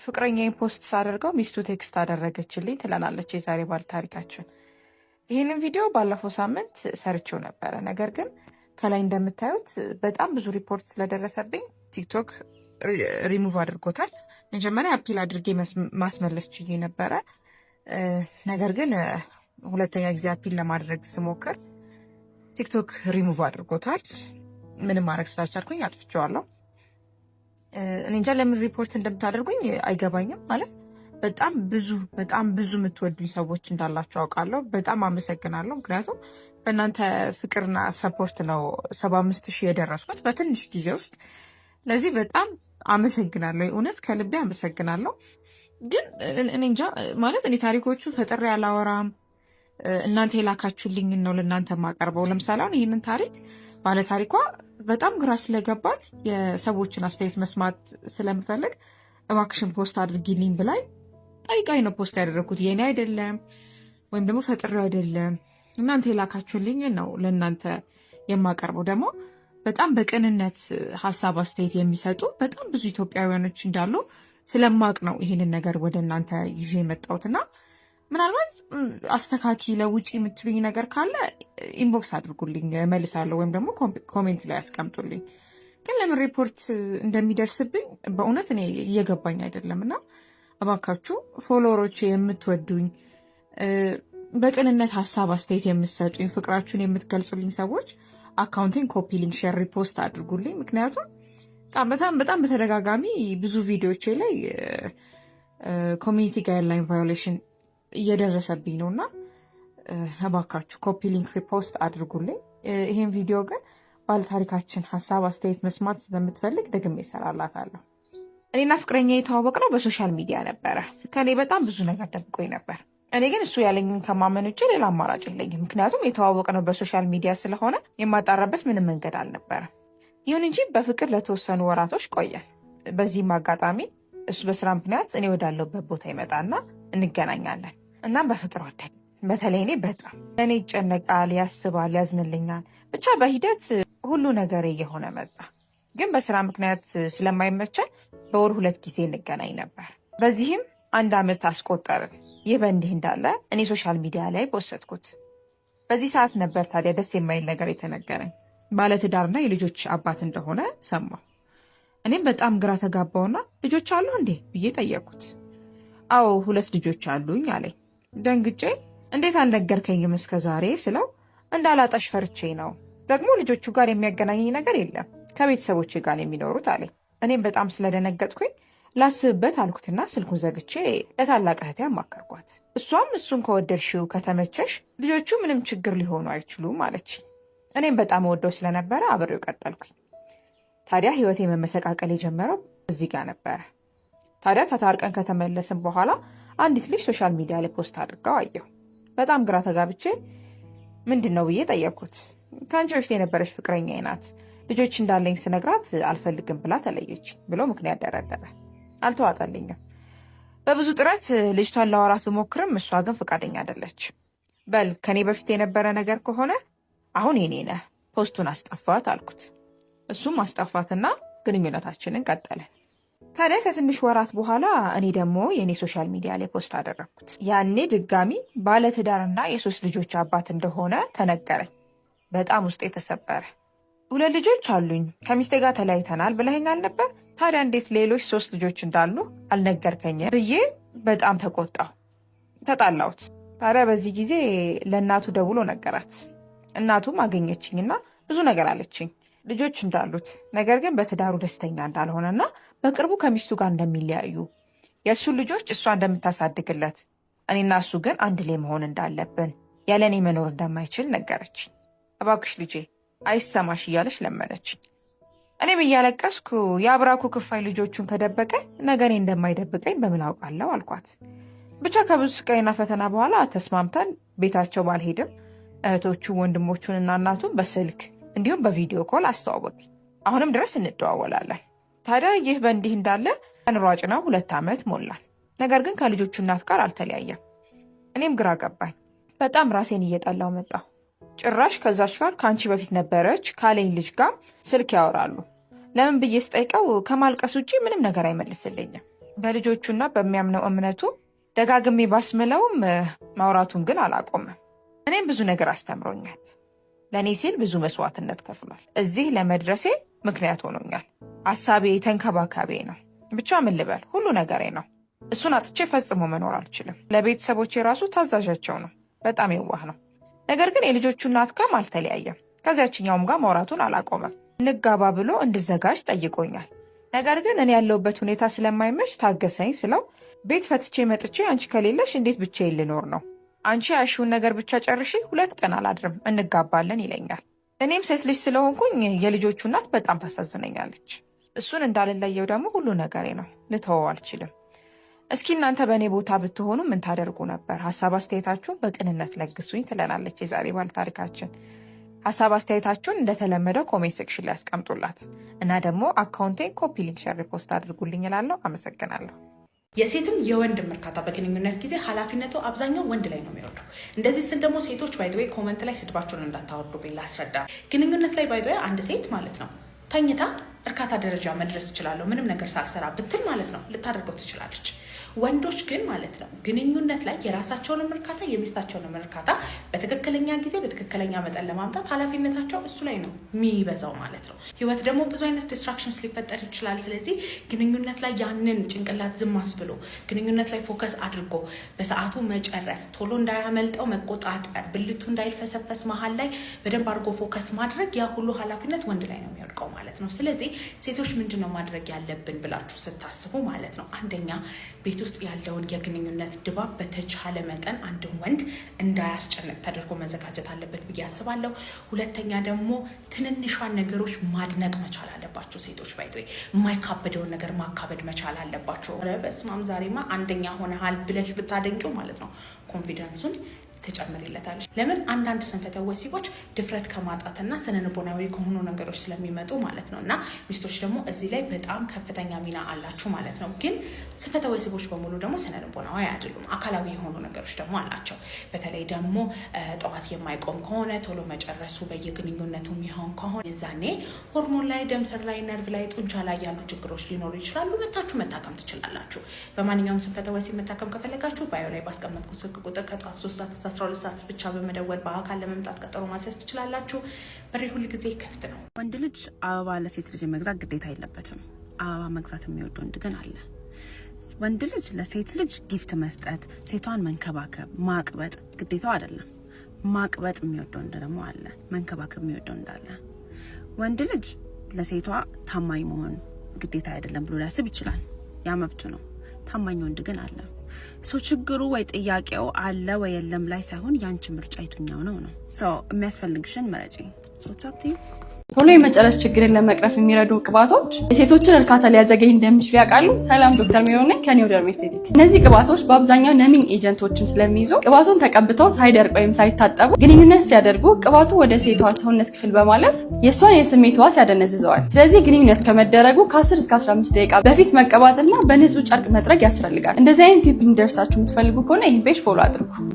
ፍቅረኛዬ ፖስት ሳደርገው ሚስቱ ቴክስት አደረገችልኝ ትለናለች የዛሬ ባል ታሪካችን። ይህንን ቪዲዮ ባለፈው ሳምንት ሰርቼው ነበረ። ነገር ግን ከላይ እንደምታዩት በጣም ብዙ ሪፖርት ስለደረሰብኝ ቲክቶክ ሪሙቭ አድርጎታል። መጀመሪያ አፒል አድርጌ ማስመለስ ችዬ ነበረ። ነገር ግን ሁለተኛ ጊዜ አፒል ለማድረግ ስሞክር ቲክቶክ ሪሙቭ አድርጎታል። ምንም ማድረግ ስላልቻልኩኝ አጥፍቼዋለሁ። እኔ እንጃ ለምን ሪፖርት እንደምታደርጉኝ አይገባኝም። ማለት በጣም ብዙ የምትወዱኝ ሰዎች እንዳላችሁ አውቃለሁ። በጣም አመሰግናለሁ። ምክንያቱም በእናንተ ፍቅርና ሰፖርት ነው 75,000 የደረስኩት በትንሽ ጊዜ ውስጥ። ለዚህ በጣም አመሰግናለሁ። እውነት ከልቤ አመሰግናለሁ። ግን እኔ እንጃ ማለት እኔ ታሪኮቹ ፈጥሬ አላወራም። እናንተ የላካችሁልኝ ነው ለእናንተ የማቀርበው። ለምሳሌ አሁን ይህንን ታሪክ ባለ ታሪኳ በጣም ግራ ስለገባት የሰዎችን አስተያየት መስማት ስለምፈልግ እባክሽን ፖስት አድርጊልኝ ብላኝ ጠይቃኝ ነው ፖስት ያደረግኩት። የኔ አይደለም ወይም ደግሞ ፈጥሬው አይደለም። እናንተ የላካችሁልኝ ነው ለእናንተ የማቀርበው። ደግሞ በጣም በቅንነት ሀሳብ አስተያየት የሚሰጡ በጣም ብዙ ኢትዮጵያውያኖች እንዳሉ ስለማቅ ነው ይህንን ነገር ወደ እናንተ ይዤ የመጣሁትና ምናልባት አስተካኪ ለውጭ የምትሉኝ ነገር ካለ ኢንቦክስ አድርጉልኝ፣ መልሳለሁ፣ ወይም ደግሞ ኮሜንት ላይ ያስቀምጡልኝ። ግን ለምን ሪፖርት እንደሚደርስብኝ በእውነት እኔ እየገባኝ አይደለም። እና እባካችሁ ፎሎወሮች የምትወዱኝ በቅንነት ሀሳብ አስተያየት የምትሰጡኝ ፍቅራችሁን የምትገልጹልኝ ሰዎች አካውንቴን ኮፒ ሊንክ ሼር ሪፖስት አድርጉልኝ። ምክንያቱም በጣም በተደጋጋሚ ብዙ ቪዲዮቼ ላይ ኮሚኒቲ ጋይድላይን ቫዮሌሽን እየደረሰብኝ ነው እና እባካችሁ ኮፒ ሊንክ ሪፖስት አድርጉልኝ። ይሄን ቪዲዮ ግን ባለታሪካችን ሀሳብ አስተያየት መስማት ስለምትፈልግ ደግሜ እሰራላታለሁ። እኔና ፍቅረኛ የተዋወቅነው በሶሻል ሚዲያ ነበረ። ከኔ በጣም ብዙ ነገር ደብቆኝ ነበር። እኔ ግን እሱ ያለኝን ከማመን ውጭ ሌላ አማራጭ የለኝም። ምክንያቱም የተዋወቅነው በሶሻል ሚዲያ ስለሆነ የማጣራበት ምንም መንገድ አልነበረም። ይሁን እንጂ በፍቅር ለተወሰኑ ወራቶች ቆየን። በዚህም አጋጣሚ እሱ በስራ ምክንያት እኔ ወዳለሁበት ቦታ ይመጣና እንገናኛለን። እናም በፍቅር ወደድ። በተለይ እኔ በጣም እኔ ይጨነቃል፣ ያስባል፣ ያዝንልኛል። ብቻ በሂደት ሁሉ ነገር እየሆነ መጣ። ግን በስራ ምክንያት ስለማይመቸን በወር 2 ጊዜ እንገናኝ ነበር። በዚህም 1 ዓመት አስቆጠርን። ይህ በእንዲህ እንዳለ እኔ ሶሻል ሚዲያ ላይ ፖስትኩት። በዚህ ሰዓት ነበር ታዲያ ደስ የማይል ነገር የተነገረኝ። ባለትዳርና የልጆች አባት እንደሆነ ሰማሁ። እኔም በጣም ግራ ተጋባውና ልጆች አሉ እንዴ ብዬ ጠየቅኩት። አዎ 2 ልጆች አሉኝ አለኝ። ደንግጬ እንዴት አልነገርከኝም እስከ ዛሬ ስለው እንዳላጣሽ ፈርቼ ነው። ደግሞ ልጆቹ ጋር የሚያገናኘኝ ነገር የለም፣ ከቤተሰቦቼ ጋር የሚኖሩት አለኝ። እኔም በጣም ስለደነገጥኩኝ ላስብበት አልኩትና ስልኩን ዘግቼ ለታላቅ እህቴ አማከርኳት። እሷም እሱን ከወደድሽው ከተመቸሽ ልጆቹ ምንም ችግር ሊሆኑ አይችሉም አለች። እኔም በጣም ወደው ስለነበረ አብሬው ቀጠልኩኝ። ታዲያ ህይወቴ መመሰቃቀል የጀመረው እዚህ ጋር ነበረ። ታዲያ ተታርቀን ከተመለስን በኋላ አንዲት ልጅ ሶሻል ሚዲያ ላይ ፖስት አድርጋው አየሁ። በጣም ግራ ተጋብቼ ምንድን ነው ብዬ ጠየቅኩት። ከአንቺ በፊት የነበረች ፍቅረኛዬ ናት፣ ልጆች እንዳለኝ ስነግራት አልፈልግም ብላ ተለየች ብሎ ምክንያት ደረደረ። አልተዋጠልኝም። በብዙ ጥረት ልጅቷን ላወራት ብሞክርም እሷ ግን ፈቃደኛ አይደለች። በል ከኔ በፊት የነበረ ነገር ከሆነ አሁን የኔ ነህ፣ ፖስቱን አስጠፋት አልኩት። እሱም አስጠፋትና ግንኙነታችንን ቀጠለን። ታዲያ ከትንሽ ወራት በኋላ እኔ ደግሞ የእኔ ሶሻል ሚዲያ ላይ ፖስት አደረግኩት። ያኔ ድጋሚ ባለትዳርና የ3 ልጆች አባት እንደሆነ ተነገረኝ። በጣም ውስጤ ተሰበረ። 2 ልጆች አሉኝ፣ ከሚስቴ ጋር ተለያይተናል ብለኸኝ አልነበር? ታዲያ እንዴት ሌሎች 3 ልጆች እንዳሉ አልነገርከኝም ብዬ በጣም ተቆጣሁ። ተጣላሁት። ታዲያ በዚህ ጊዜ ለእናቱ ደውሎ ነገራት። እናቱም አገኘችኝና ብዙ ነገር አለችኝ። ልጆች እንዳሉት ነገር ግን በትዳሩ ደስተኛ እንዳልሆነና በቅርቡ ከሚስቱ ጋር እንደሚለያዩ፣ የእሱን ልጆች እሷ እንደምታሳድግለት፣ እኔና እሱ ግን አንድ ላይ መሆን እንዳለብን፣ ያለ እኔ መኖር እንደማይችል ነገረች። እባክሽ ልጄ አይሰማሽ እያለች ለመነች። እኔም እያለቀስኩ የአብራኩ ክፋይ ልጆቹን ከደበቀ ነገ እኔ እንደማይደብቀኝ በምን አውቃለሁ አልኳት። ብቻ ከብዙ ስቃይና ፈተና በኋላ ተስማምተን ቤታቸው ባልሄድም እህቶቹ ወንድሞቹንና እናቱን በስልክ እንዲሁም በቪዲዮ ኮል አስተዋወቅ። አሁንም ድረስ እንደዋወላለን። ታዲያ ይህ በእንዲህ እንዳለ ሯጭ ነው 2 ዓመት ሞላል። ነገር ግን ከልጆቹ እናት ጋር አልተለያየም። እኔም ግራ ገባኝ። በጣም ራሴን እየጠላው መጣሁ። ጭራሽ ከዛች ጋር ከአንቺ በፊት ነበረች ካለኝ ልጅ ጋር ስልክ ያወራሉ። ለምን ብዬ ስጠይቀው ከማልቀስ ውጭ ምንም ነገር አይመልስልኝም። በልጆቹና በሚያምነው እምነቱ ደጋግሜ ባስምለውም ማውራቱን ግን አላቆመም። እኔም ብዙ ነገር አስተምሮኛል። ለእኔ ሲል ብዙ መስዋዕትነት ከፍሏል። እዚህ ለመድረሴ ምክንያት ሆኖኛል። አሳቤ፣ ተንከባካቤ ነው። ብቻ ምን ልበል፣ ሁሉ ነገሬ ነው። እሱን አጥቼ ፈጽሞ መኖር አልችልም። ለቤተሰቦቼ ራሱ ታዛዣቸው ነው። በጣም የዋህ ነው። ነገር ግን የልጆቹ እናት ጋርም አልተለያየም። ከዚያችኛውም ጋር ማውራቱን አላቆመም። እንጋባ ብሎ እንድዘጋጅ ጠይቆኛል። ነገር ግን እኔ ያለሁበት ሁኔታ ስለማይመች ታገሰኝ ስለው ቤት ፈትቼ መጥቼ አንቺ ከሌለሽ እንዴት ብቻዬን ልኖር ነው? አንቺ ያልሽውን ነገር ብቻ ጨርሺ፣ 2 ቀን አላድርም እንጋባለን ይለኛል። እኔም ሴት ልጅ ስለሆንኩኝ የልጆቹ እናት በጣም ታሳዝነኛለች። እሱን እንዳልለየው ደግሞ ሁሉ ነገሬ ነው። ልተወው አልችልም። እስኪ እናንተ በእኔ ቦታ ብትሆኑ ምን ታደርጉ ነበር? ሀሳብ አስተያየታችሁን በቅንነት ለግሱኝ ትለናለች የዛሬ ባለ ታሪካችን። ሀሳብ አስተያየታችሁን እንደተለመደው ኮሜንት ሴክሽን ላይ ያስቀምጡላት እና ደግሞ አካውንቴን ኮፒ ሊንክ ሼር ሪፖስት አድርጉልኝ እላለሁ። አመሰግናለሁ። የሴትም የወንድም እርካታ በግንኙነት ጊዜ ኃላፊነቱ አብዛኛው ወንድ ላይ ነው የሚወርደው። እንደዚህ ስል ደግሞ ሴቶች ባይዘዌ ኮመንት ላይ ስድባቸውን እንዳታወርዱ ብላ አስረዳ። ግንኙነት ላይ ባይዘዌ አንድ ሴት ማለት ነው ተኝታ እርካታ ደረጃ መድረስ እችላለሁ ምንም ነገር ሳልሰራ ብትል ማለት ነው ልታደርገው ትችላለች። ወንዶች ግን ማለት ነው ግንኙነት ላይ የራሳቸውንም እርካታ የሚስታቸውንም እርካታ በትክክለኛ ጊዜ በትክክለኛ መጠን ለማምጣት ኃላፊነታቸው እሱ ላይ ነው የሚበዛው ማለት ነው። ህይወት ደግሞ ብዙ አይነት ዲስትራክሽንስ ሊፈጠር ይችላል። ስለዚህ ግንኙነት ላይ ያንን ጭንቅላት ዝም አስብሎ ግንኙነት ላይ ፎከስ አድርጎ በሰዓቱ መጨረስ፣ ቶሎ እንዳያመልጠው መቆጣጠር፣ ብልቱ እንዳይልፈሰፈስ መሀል ላይ በደንብ አድርጎ ፎከስ ማድረግ፣ ያ ሁሉ ኃላፊነት ወንድ ላይ ነው የሚወድቀው ማለት ነው። ስለዚህ ሴቶች ምንድነው ማድረግ ያለብን ብላችሁ ስታስቡ ማለት ነው አንደኛ ቤት ውስጥ ያለውን የግንኙነት ድባብ በተቻለ መጠን አንድን ወንድ እንዳያስጨንቅ ተደርጎ መዘጋጀት አለበት ብዬ አስባለሁ። ሁለተኛ ደግሞ ትንንሿን ነገሮች ማድነቅ መቻል አለባቸው ሴቶች። ባይዘይ የማይካበደውን ነገር ማካበድ መቻል አለባቸው። በስማም ዛሬማ አንደኛ ሆነሃል ብለሽ ብታደንቂው ማለት ነው ኮንፊደንሱን ትጨምሪለታለች። ለምን አንዳንድ ስንፈተ ወሲቦች ድፍረት ከማጣትና ስነልቦናዊ ከሆኑ ነገሮች ስለሚመጡ ማለት ነው። እና ሚስቶች ደግሞ እዚህ ላይ በጣም ከፍተኛ ሚና አላችሁ ማለት ነው። ግን ስንፈተ ወሲቦች በሙሉ ደግሞ ስነልቦናዊ አይደሉም፣ አካላዊ የሆኑ ነገሮች ደግሞ አላቸው። በተለይ ደግሞ ጠዋት የማይቆም ከሆነ ቶሎ መጨረሱ በየግንኙነቱ የሚሆን ከሆነ የዛኔ ሆርሞን ላይ፣ ደም ስር ላይ፣ ነርቭ ላይ፣ ጡንቻ ላይ ያሉ ችግሮች ሊኖሩ ይችላሉ። መታችሁ መታከም ትችላላችሁ። በማንኛውም ስንፈተ ወሲብ መታከም ከፈለጋችሁ ባዮ ላይ ባስቀመጥኩት ስልክ ቁጥር ከጠዋት 3 ሰዓት 12 ሰዓት ብቻ በመደወል በአካል ለመምጣት ቀጠሮ ማስያዝ ትችላላችሁ። በሬ ሁሉ ጊዜ ክፍት ነው። ወንድ ልጅ አበባ ለሴት ልጅ መግዛት ግዴታ የለበትም። አበባ መግዛት የሚወድ ወንድ ግን አለ። ወንድ ልጅ ለሴት ልጅ ጊፍት መስጠት፣ ሴቷን መንከባከብ፣ ማቅበጥ ግዴታው አይደለም። ማቅበጥ የሚወድ ወንድ ደግሞ አለ። መንከባከብ የሚወድ ወንድ አለ። ወንድ ልጅ ለሴቷ ታማኝ መሆን ግዴታ አይደለም ብሎ ሊያስብ ይችላል። ያ መብቱ ነው። ታማኝ ወንድ ግን አለ። ሰው ችግሩ ወይ ጥያቄው አለ ወይ የለም ላይ ሳይሆን ያንቺ ምርጫ የቱኛው ነው ነው። የሚያስፈልግሽን ምረጪ። ቶሎ የመጨረስ ችግርን ለመቅረፍ የሚረዱ ቅባቶች የሴቶችን እርካታ ሊያዘገኝ እንደሚችሉ ያውቃሉ? ሰላም፣ ዶክተር ሜሮን ነኝ ከኒው ደርም ኤስቴቲክ። እነዚህ ቅባቶች በአብዛኛው ነሚንግ ኤጀንቶችን ስለሚይዙ ቅባቱን ተቀብተው ሳይደርቅ ወይም ሳይታጠቡ ግንኙነት ሲያደርጉ ቅባቱ ወደ ሴቷ ሰውነት ክፍል በማለፍ የእሷን የስሜት ዋስ ያደነዝዘዋል። ስለዚህ ግንኙነት ከመደረጉ ከ10 እስከ 15 ደቂቃ በፊት መቀባትና በንጹህ ጨርቅ መጥረግ ያስፈልጋል። እንደዚህ አይነት ቲፕ እንዲደርሳችሁ የምትፈልጉ ከሆነ ይህን ፔጅ ፎሎ አድርጉ።